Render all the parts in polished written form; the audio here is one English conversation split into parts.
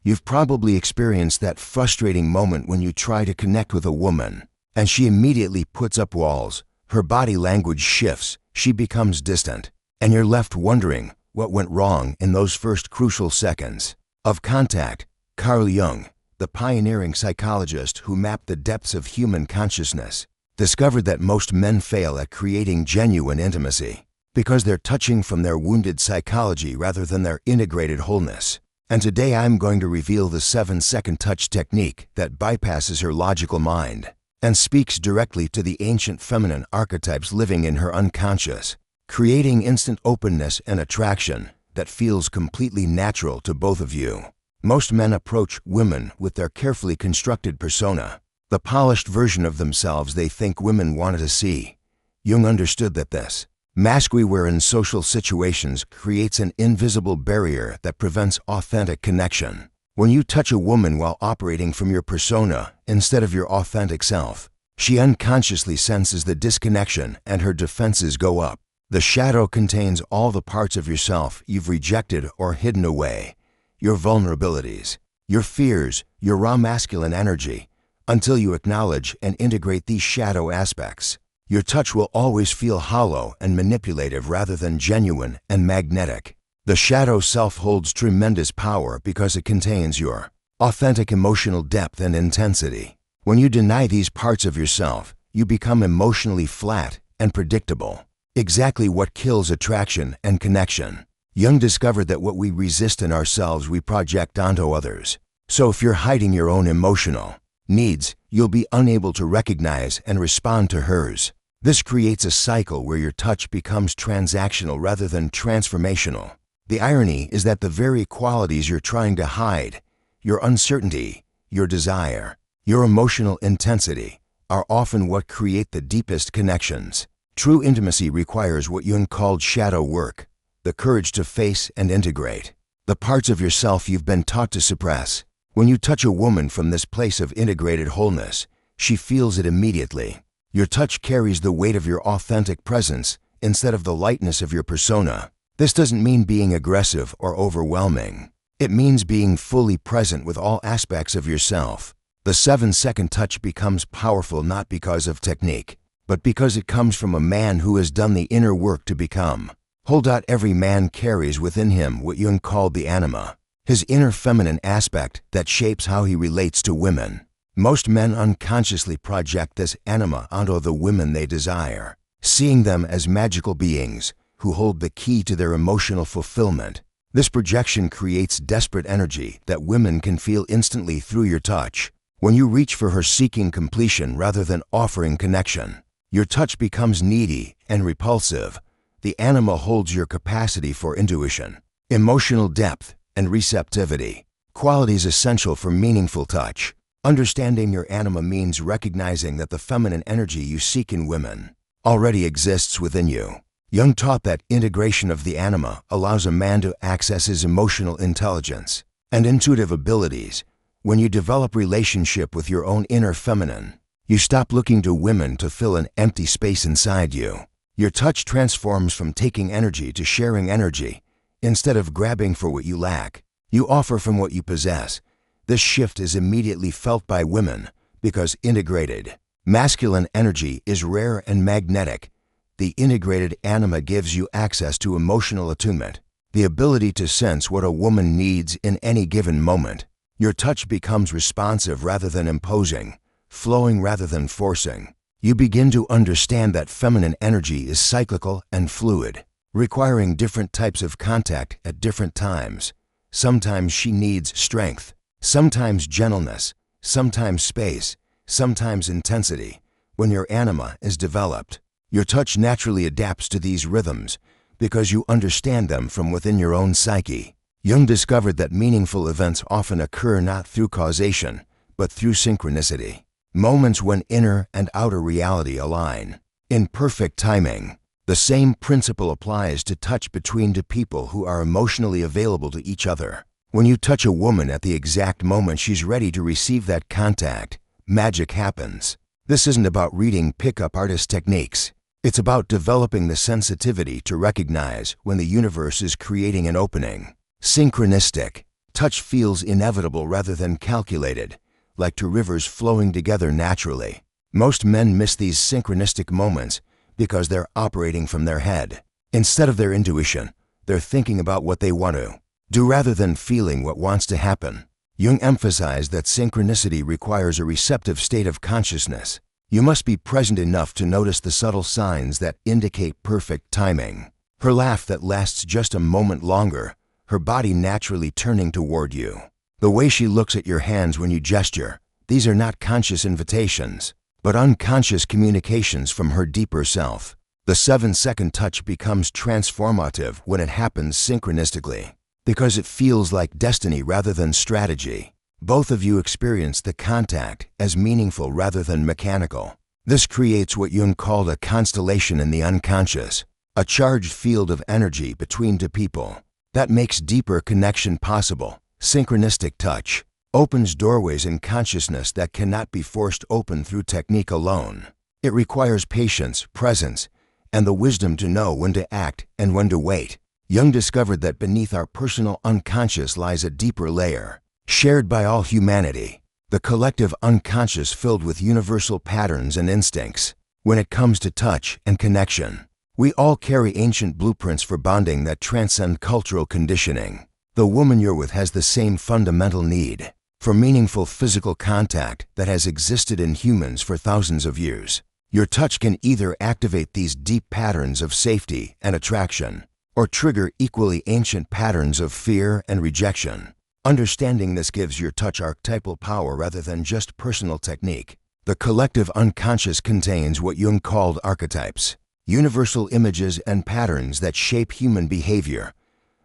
You've probably experienced that frustrating moment when you try to connect with a woman, and she immediately puts up walls, her body language shifts, she becomes distant, and you're left wondering what went wrong in those first crucial seconds of contact. Carl Jung, the pioneering psychologist who mapped the depths of human consciousness, discovered that most men fail at creating genuine intimacy because they're touching from their wounded psychology rather than their integrated wholeness. And today I'm going to reveal the 7-second touch technique that bypasses her logical mind and speaks directly to the ancient feminine archetypes living in her unconscious, creating instant openness and attraction that feels completely natural to both of you. Most men approach women with their carefully constructed persona, the polished version of themselves they think women want to see. Jung understood that this mask we wear in social situations creates an invisible barrier that prevents authentic connection. When you touch a woman while operating from your persona instead of your authentic self, she unconsciously senses the disconnection and her defenses go up. The shadow contains all the parts of yourself you've rejected or hidden away, your vulnerabilities, your fears, your raw masculine energy. Until you acknowledge and integrate these shadow aspects, your touch will always feel hollow and manipulative rather than genuine and magnetic. The shadow self holds tremendous power because it contains your authentic emotional depth and intensity. When you deny these parts of yourself, you become emotionally flat and predictable. Exactly what kills attraction and connection. Jung discovered that what we resist in ourselves we project onto others. So if you're hiding your own emotional needs, you'll be unable to recognize and respond to hers. This creates a cycle where your touch becomes transactional rather than transformational. The irony is that the very qualities you're trying to hide, your uncertainty, your desire, your emotional intensity, are often what create the deepest connections. True intimacy requires what Jung called shadow work, the courage to face and integrate the parts of yourself you've been taught to suppress. When you touch a woman from this place of integrated wholeness, she feels it immediately. Your touch carries the weight of your authentic presence instead of the lightness of your persona. This doesn't mean being aggressive or overwhelming. It means being fully present with all aspects of yourself. The 7-second touch becomes powerful not because of technique, but because it comes from a man who has done the inner work to become whole. Every man carries within him what Jung called the anima, his inner feminine aspect that shapes how he relates to women. Most men unconsciously project this anima onto the women they desire, seeing them as magical beings who hold the key to their emotional fulfillment. This projection creates desperate energy that women can feel instantly through your touch. When you reach for her seeking completion rather than offering connection, your touch becomes needy and repulsive. The anima holds your capacity for intuition, emotional depth, and receptivity, qualities essential for meaningful touch. Understanding your anima means recognizing that the feminine energy you seek in women already exists within you. Jung taught that integration of the anima allows a man to access his emotional intelligence and intuitive abilities. When you develop relationship with your own inner feminine, you stop looking to women to fill an empty space inside you. Your touch transforms from taking energy to sharing energy. Instead of grabbing for what you lack, you offer from what you possess. This shift is immediately felt by women because integrated masculine energy is rare and magnetic. The integrated anima gives you access to emotional attunement, the ability to sense what a woman needs in any given moment. Your touch becomes responsive rather than imposing, flowing rather than forcing. You begin to understand that feminine energy is cyclical and fluid, requiring different types of contact at different times. Sometimes she needs strength, sometimes gentleness, sometimes space, sometimes intensity. When your anima is developed, your touch naturally adapts to these rhythms because you understand them from within your own psyche. Jung discovered that meaningful events often occur not through causation, but through synchronicity. Moments when inner and outer reality align in perfect timing. The same principle applies to touch between two people who are emotionally available to each other. When you touch a woman at the exact moment she's ready to receive that contact, magic happens. This isn't about reading pickup artist techniques. It's about developing the sensitivity to recognize when the universe is creating an opening. Synchronistic. Touch feels inevitable rather than calculated, like two rivers flowing together naturally. Most men miss these synchronistic moments because they're operating from their head. Instead of their intuition, they're thinking about what they want to do rather than feeling what wants to happen. Jung emphasized that synchronicity requires a receptive state of consciousness. You must be present enough to notice the subtle signs that indicate perfect timing. Her laugh that lasts just a moment longer, her body naturally turning toward you. The way she looks at your hands when you gesture, these are not conscious invitations, but unconscious communications from her deeper self. The 7-second touch becomes transformative when it happens synchronistically, because it feels like destiny rather than strategy. Both of you experience the contact as meaningful rather than mechanical. This creates what Jung called a constellation in the unconscious, a charged field of energy between two people that makes deeper connection possible. Synchronistic touch opens doorways in consciousness that cannot be forced open through technique alone. It requires patience, presence, and the wisdom to know when to act and when to wait. Jung discovered that beneath our personal unconscious lies a deeper layer, shared by all humanity, the collective unconscious filled with universal patterns and instincts. When it comes to touch and connection, we all carry ancient blueprints for bonding that transcend cultural conditioning. The woman you're with has the same fundamental need for meaningful physical contact that has existed in humans for thousands of years. Your touch can either activate these deep patterns of safety and attraction, or trigger equally ancient patterns of fear and rejection. Understanding this gives your touch archetypal power rather than just personal technique. The collective unconscious contains what Jung called archetypes, universal images and patterns that shape human behavior.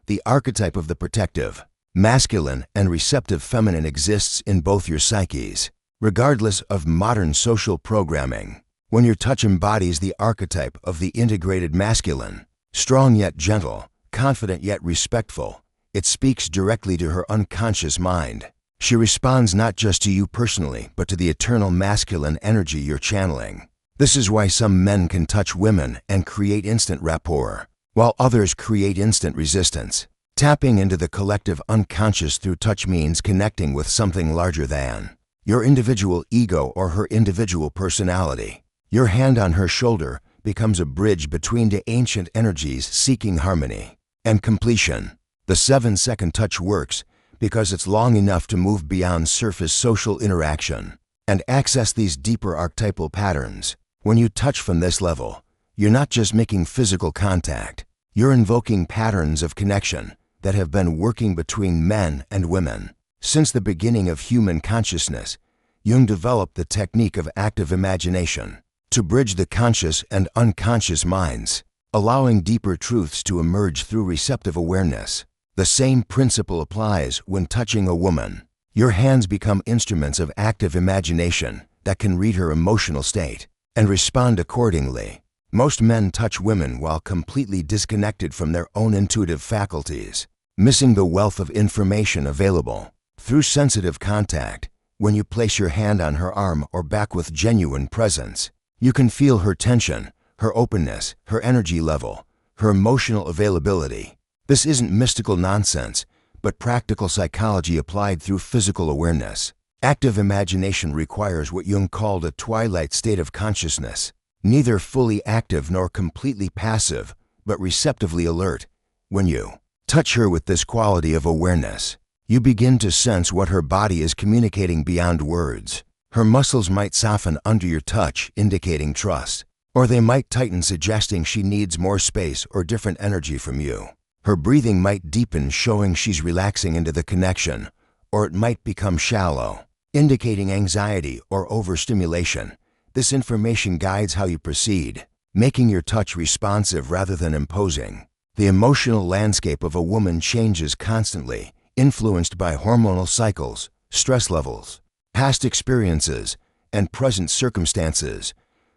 The archetype of the protective, masculine, and receptive feminine exists in both your psyches, regardless of modern social programming. When your touch embodies the archetype of the integrated masculine, strong yet gentle, confident yet respectful, it speaks directly to her unconscious mind. She responds not just to you personally, but to the eternal masculine energy you're channeling. This is why some men can touch women and create instant rapport, while others create instant resistance. Tapping into the collective unconscious through touch means connecting with something larger than your individual ego or her individual personality. Your hand on her shoulder becomes a bridge between the ancient energies seeking harmony and completion. The 7-second touch works because it's long enough to move beyond surface social interaction and access these deeper archetypal patterns. When you touch from this level, you're not just making physical contact, you're invoking patterns of connection that have been working between men and women. Since the beginning of human consciousness, Jung developed the technique of active imagination to bridge the conscious and unconscious minds, allowing deeper truths to emerge through receptive awareness. The same principle applies when touching a woman. Your hands become instruments of active imagination that can read her emotional state and respond accordingly. Most men touch women while completely disconnected from their own intuitive faculties, missing the wealth of information available through sensitive contact. When you place your hand on her arm or back with genuine presence, you can feel her tension, her openness, her energy level, her emotional availability. This isn't mystical nonsense, but practical psychology applied through physical awareness. Active imagination requires what Jung called a twilight state of consciousness, neither fully active nor completely passive, but receptively alert. When you touch her with this quality of awareness, you begin to sense what her body is communicating beyond words. Her muscles might soften under your touch, indicating trust, or they might tighten, suggesting she needs more space or different energy from you. Her breathing might deepen, showing she's relaxing into the connection, or it might become shallow, indicating anxiety or overstimulation. This information guides how you proceed, making your touch responsive rather than imposing. The emotional landscape of a woman changes constantly, influenced by hormonal cycles, stress levels, past experiences, and present circumstances.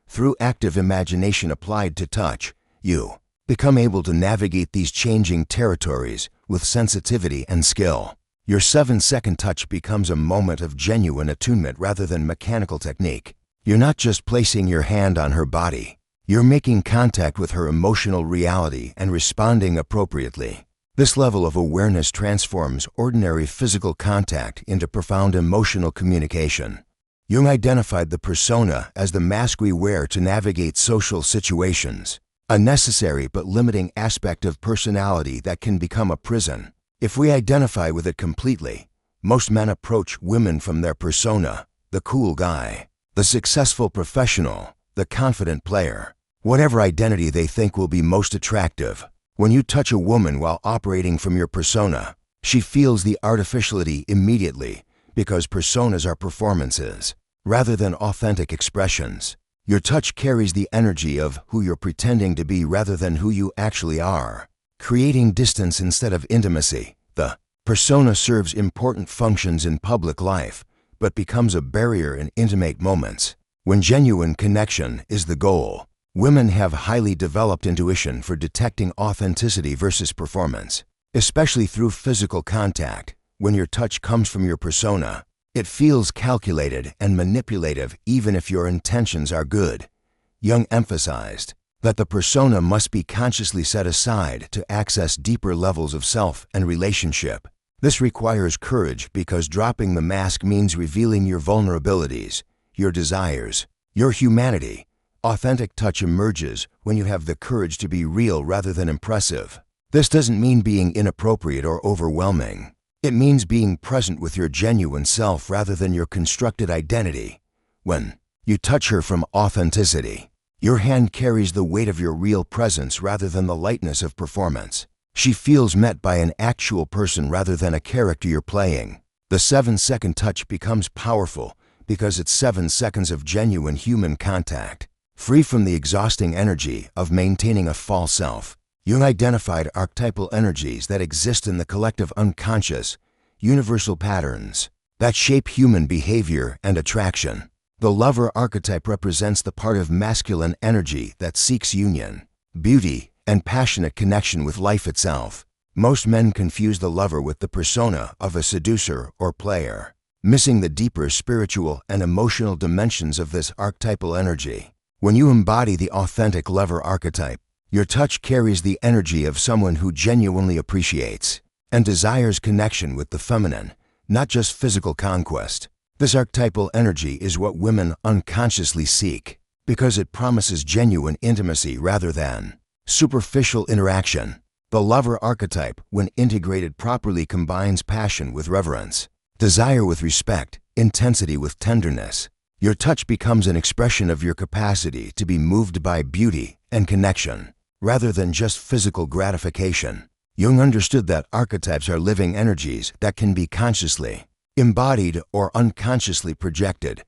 Through active imagination applied to touch, you become able to navigate these changing territories with sensitivity and skill. Your 7-second touch becomes a moment of genuine attunement rather than mechanical technique. You're not just placing your hand on her body, you're making contact with her emotional reality and responding appropriately. This level of awareness transforms ordinary physical contact into profound emotional communication. Jung identified the persona as the mask we wear to navigate social situations, a necessary but limiting aspect of personality that can become a prison. If we identify with it completely, most men approach women from their persona, the cool guy, the successful professional, the confident player, whatever identity they think will be most attractive. When you touch a woman while operating from your persona, she feels the artificiality immediately because personas are performances, rather than authentic expressions. Your touch carries the energy of who you're pretending to be rather than who you actually are, creating distance instead of intimacy. The persona serves important functions in public life, but becomes a barrier in intimate moments. When genuine connection is the goal, women have highly developed intuition for detecting authenticity versus performance, especially through physical contact. When your touch comes from your persona, it feels calculated and manipulative even if your intentions are good. Jung emphasized that the persona must be consciously set aside to access deeper levels of self and relationship. This requires courage because dropping the mask means revealing your vulnerabilities, your desires, your humanity. Authentic touch emerges when you have the courage to be real rather than impressive. This doesn't mean being inappropriate or overwhelming. It means being present with your genuine self rather than your constructed identity. When you touch her from authenticity, your hand carries the weight of your real presence rather than the lightness of performance. She feels met by an actual person rather than a character you're playing. The 7-second touch becomes powerful because it's 7 seconds of genuine human contact, free from the exhausting energy of maintaining a false self. Jung identified archetypal energies that exist in the collective unconscious, universal patterns that shape human behavior and attraction. The lover archetype represents the part of masculine energy that seeks union, beauty, and passionate connection with life itself. Most men confuse the lover with the persona of a seducer or player, missing the deeper spiritual and emotional dimensions of this archetypal energy. When you embody the authentic lover archetype, your touch carries the energy of someone who genuinely appreciates and desires connection with the feminine, not just physical conquest. This archetypal energy is what women unconsciously seek because it promises genuine intimacy rather than superficial interaction. The lover archetype, when integrated properly, combines passion with reverence, desire with respect, intensity with tenderness. Your touch becomes an expression of your capacity to be moved by beauty and connection, rather than just physical gratification. Jung understood that archetypes are living energies that can be consciously embodied or unconsciously projected.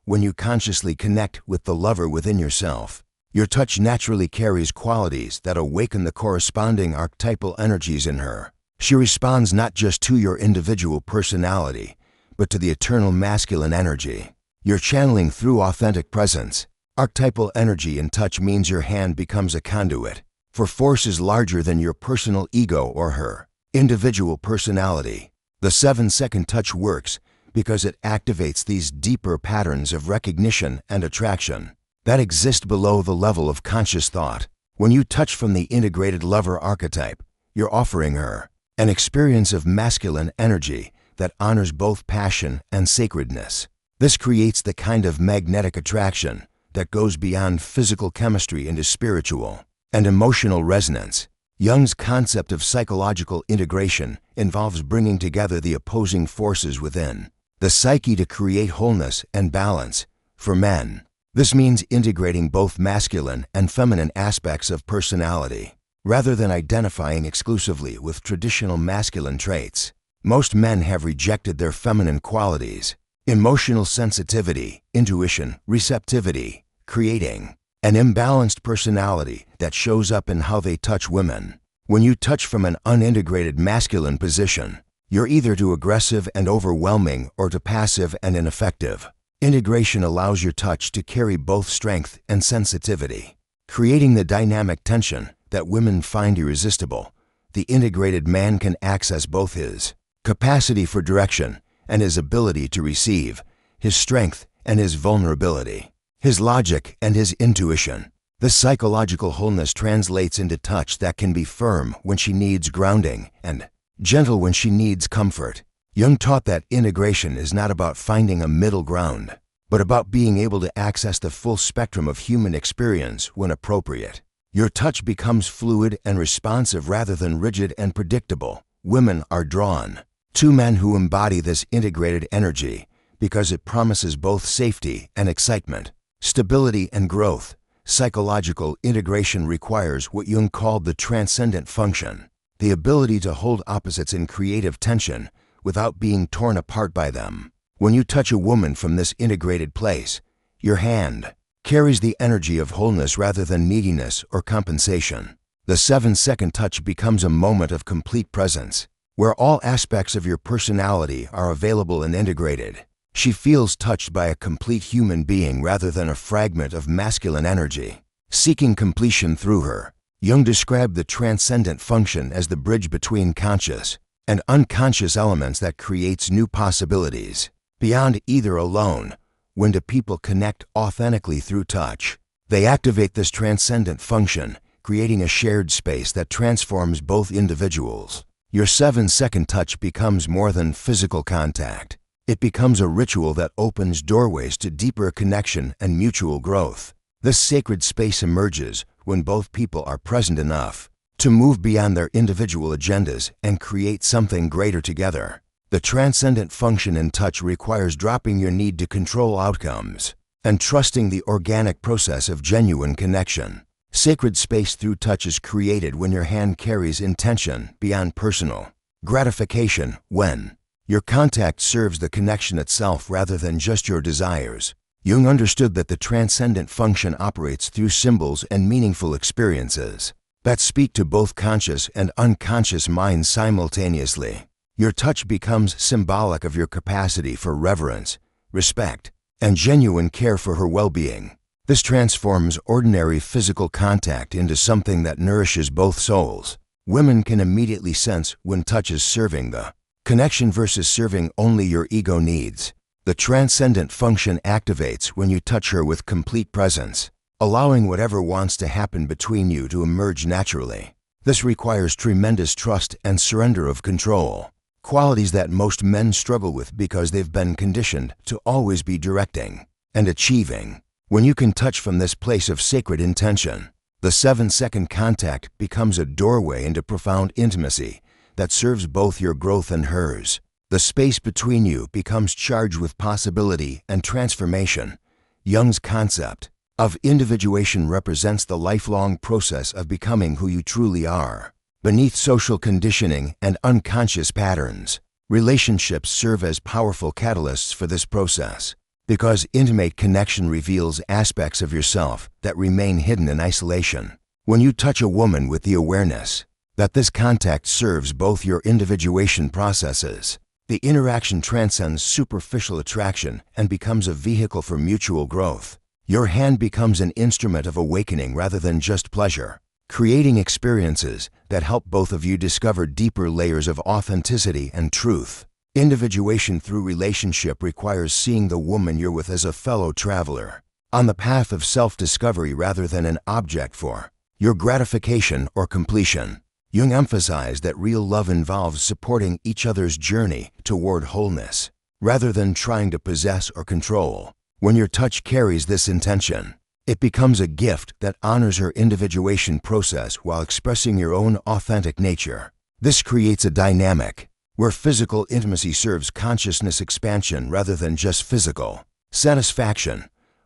When you consciously connect with the lover within yourself, your touch naturally carries qualities that awaken the corresponding archetypal energies in her. She responds not just to your individual personality, but to the eternal masculine energy. You're channeling through authentic presence. Archetypal energy in touch means your hand becomes a conduit for forces larger than your personal ego or her individual personality. The 7-second touch works because it activates these deeper patterns of recognition and attraction that exist below the level of conscious thought. When you touch from the integrated lover archetype, you're offering her an experience of masculine energy that honors both passion and sacredness. This creates the kind of magnetic attraction that goes beyond physical chemistry into spiritual and emotional resonance. Jung's concept of psychological integration involves bringing together the opposing forces within the psyche to create wholeness and balance. For men, this means integrating both masculine and feminine aspects of personality, rather than identifying exclusively with traditional masculine traits. Most men have rejected their feminine qualities, emotional sensitivity, intuition, receptivity, creating an imbalanced personality that shows up in how they touch women. When you touch from an unintegrated masculine position, you're either too aggressive and overwhelming or too passive and ineffective. Integration allows your touch to carry both strength and sensitivity, creating the dynamic tension that women find irresistible. The integrated man can access both his capacity for direction and his ability to receive, his strength and his vulnerability, his logic and his intuition. This psychological wholeness translates into touch that can be firm when she needs grounding and gentle when she needs comfort. Jung taught that integration is not about finding a middle ground, but about being able to access the full spectrum of human experience when appropriate. Your touch becomes fluid and responsive rather than rigid and predictable. Women are drawn to men who embody this integrated energy because it promises both safety and excitement, stability and growth. Psychological integration requires what Jung called the transcendent function, the ability to hold opposites in creative tension without being torn apart by them. When you touch a woman from this integrated place, your hand carries the energy of wholeness rather than neediness or compensation. The 7-second touch becomes a moment of complete presence, where all aspects of your personality are available and integrated. She feels touched by a complete human being rather than a fragment of masculine energy, seeking completion through her. Jung described the transcendent function as the bridge between conscious and unconscious elements that creates new possibilities. Beyond either alone, when do people connect authentically through touch? They activate this transcendent function, creating a shared space that transforms both individuals. Your 7-second touch becomes more than physical contact. It becomes a ritual that opens doorways to deeper connection and mutual growth. This sacred space emerges when both people are present enough to move beyond their individual agendas and create something greater together. The transcendent function in touch requires dropping your need to control outcomes and trusting the organic process of genuine connection. Sacred space through touch is created when your hand carries intention beyond personal gratification, when your contact serves the connection itself rather than just your desires. Jung understood that the transcendent function operates through symbols and meaningful experiences that speak to both conscious and unconscious minds simultaneously. Your touch becomes symbolic of your capacity for reverence, respect, and genuine care for her well-being. This transforms ordinary physical contact into something that nourishes both souls. Women can immediately sense when touch is serving the connection versus serving only your ego needs. The transcendent function activates when you touch her with complete presence, allowing whatever wants to happen between you to emerge naturally. This requires tremendous trust and surrender of control, qualities that most men struggle with because they've been conditioned to always be directing and achieving. When you can touch from this place of sacred intention, the 7-second contact becomes a doorway into profound intimacy that serves both your growth and hers. The space between you becomes charged with possibility and transformation. Jung's concept of individuation represents the lifelong process of becoming who you truly are. Beneath social conditioning and unconscious patterns, relationships serve as powerful catalysts for this process, because intimate connection reveals aspects of yourself that remain hidden in isolation. When you touch a woman with the awareness that this contact serves both your individuation processes, the interaction transcends superficial attraction and becomes a vehicle for mutual growth. Your hand becomes an instrument of awakening rather than just pleasure, creating experiences that help both of you discover deeper layers of authenticity and truth. Individuation through relationship requires seeing the woman you're with as a fellow traveler, on the path of self-discovery rather than an object for your gratification or completion. Jung emphasized that real love involves supporting each other's journey toward wholeness, rather than trying to possess or control. When your touch carries this intention, it becomes a gift that honors her individuation process while expressing your own authentic nature. This creates a dynamic where physical intimacy serves consciousness expansion rather than just physical satisfaction.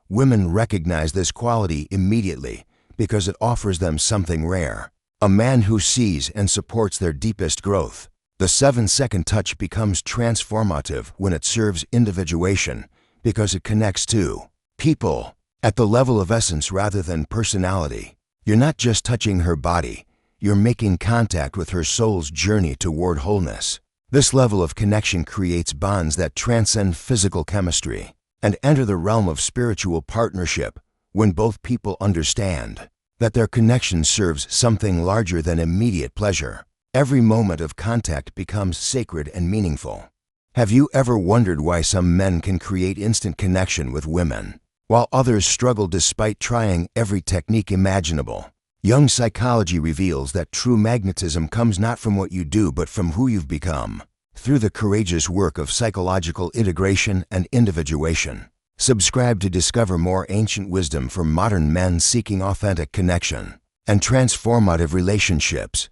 Women recognize this quality immediately because it offers them something rare: a man who sees and supports their deepest growth. The 7-second touch becomes transformative when it serves individuation because it connects two people at the level of essence rather than personality. You're not just touching her body, you're making contact with her soul's journey toward wholeness. This level of connection creates bonds that transcend physical chemistry and enter the realm of spiritual partnership when both people understand that their connection serves something larger than immediate pleasure. Every moment of contact becomes sacred and meaningful. Have you ever wondered why some men can create instant connection with women while others struggle despite trying every technique imaginable. Jung's psychology reveals that true magnetism comes not from what you do but from who you've become, through the courageous work of psychological integration and individuation. Subscribe to discover more ancient wisdom for modern men seeking authentic connection and transformative relationships.